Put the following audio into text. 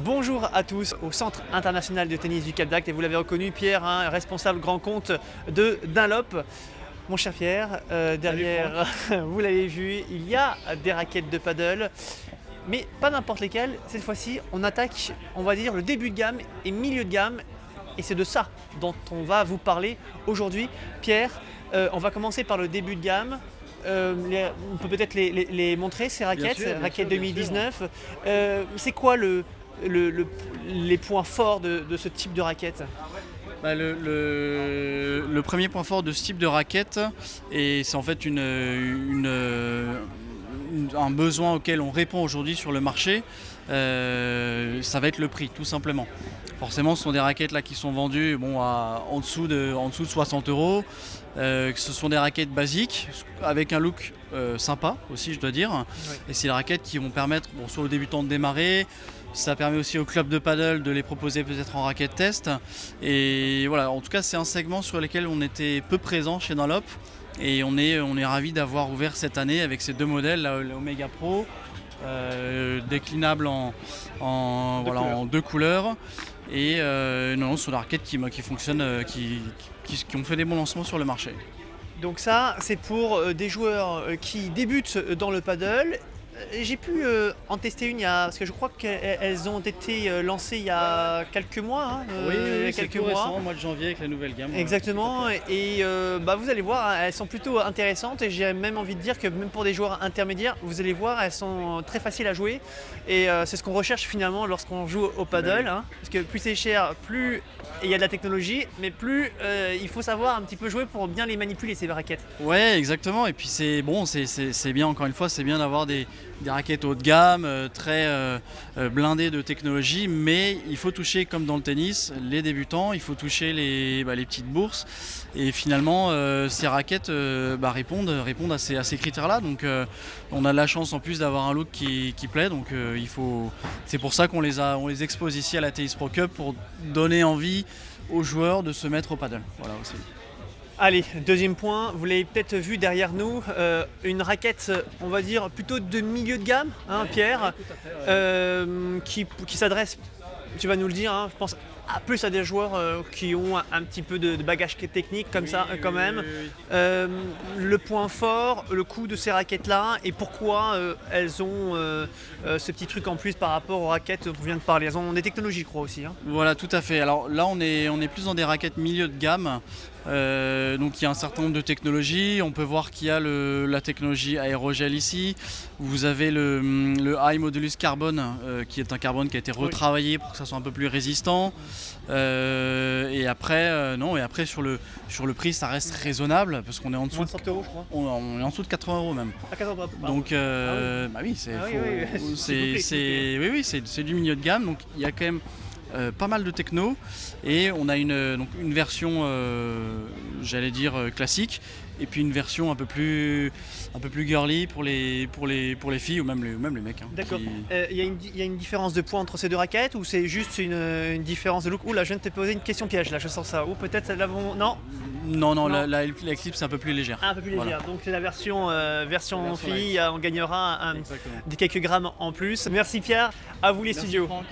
Bonjour à tous au Centre international de tennis du Cap d'Agde et vous l'avez reconnu, Pierre, responsable grand compte de Dunlop. Mon cher Pierre, derrière, vous l'avez vu, il y a des raquettes de paddle, mais pas n'importe lesquelles. Cette fois-ci, on attaque, on va dire, le début de gamme et milieu de gamme, et c'est de ça dont on va vous parler aujourd'hui. Pierre, on va commencer par le début de gamme. On peut peut-être les montrer, ces raquettes, raquettes 2019. C'est quoi les points forts de ce type de raquette? Le premier point fort de ce type de raquette, et c'est en fait un besoin auquel on répond aujourd'hui sur le marché, ça va être le prix, tout simplement. Forcément, ce sont des raquettes là qui sont vendues en dessous de 60 €. Ce sont des raquettes basiques avec un look sympa aussi, je dois dire. Oui. Et c'est des raquettes qui vont permettre soit aux débutants de démarrer. Ça permet aussi aux clubs de paddle de les proposer peut-être en raquette test. Et voilà, en tout cas, c'est un segment sur lequel on était peu présent chez Dunlop. Et on est ravis d'avoir ouvert cette année avec ces deux modèles, l'Omega Pro, déclinable en deux couleurs. Et ce sont des raquettes qui fonctionnent, qui ont fait des bons lancements sur le marché. Donc ça, c'est pour des joueurs qui débutent dans le paddle. J'ai pu en tester une, parce que je crois qu'elles ont été lancées il y a quelques mois. Oui, c'est quelques tout mois. récent, au mois de janvier avec la nouvelle gamme. Exactement, et vous allez voir, elles sont plutôt intéressantes et j'ai même envie de dire que même pour des joueurs intermédiaires, vous allez voir, elles sont très faciles à jouer et c'est ce qu'on recherche finalement lorsqu'on joue au paddle, parce que plus c'est cher, plus il y a de la technologie, mais plus il faut savoir un petit peu jouer pour bien les manipuler, ces raquettes. Ouais, exactement, et puis c'est bien, encore une fois, c'est bien d'avoir des raquettes haut de gamme, très blindées de technologie, mais il faut toucher, comme dans le tennis, les débutants, il faut toucher les petites bourses, et finalement ces raquettes répondent à ces critères-là, donc on a de la chance en plus d'avoir un look qui plaît, donc c'est pour ça qu'on les expose ici à la Tennis Pro Cup pour donner envie aux joueurs de se mettre au paddle. Voilà aussi. Allez, deuxième point, vous l'avez peut-être vu derrière nous, une raquette, on va dire, plutôt de milieu de gamme, Pierre, tout à fait, qui s'adresse, tu vas nous le dire, je pense plus à des joueurs qui ont un petit peu de bagage technique comme ça quand même. Le point fort, le coût de ces raquettes-là et pourquoi elles ont ce petit truc en plus par rapport aux raquettes dont on vient de parler. Elles ont des technologies, je crois aussi. Voilà, tout à fait. Alors là, on est plus dans des raquettes milieu de gamme. Donc il y a un certain nombre de technologies. On peut voir qu'il y a la technologie aérogel ici. Vous avez le High Modulus Carbone, qui est un carbone qui a été retravaillé pour que ça soit un peu plus résistant. Et après sur le prix, ça reste raisonnable parce qu'on est en dessous Moins de 100 €, je crois. on est en dessous de 80 € même. À 80 €, pardon. Donc c'est du milieu de gamme. Donc il y a quand même pas mal de techno et on a une version j'allais dire classique et puis une version un peu plus girly pour les filles ou même les mecs. D'accord. Il y a une différence de poids entre ces deux raquettes ou c'est juste une différence de look? Ouh là, je viens de te poser une question piège, là je sens ça. Ou peut-être l'avons. Non. La Eclipse est un peu plus légère. Un peu plus légère. Voilà. Donc c'est la version fille, on gagnera quelques grammes en plus. Merci Pierre, à vous les studios. Franck.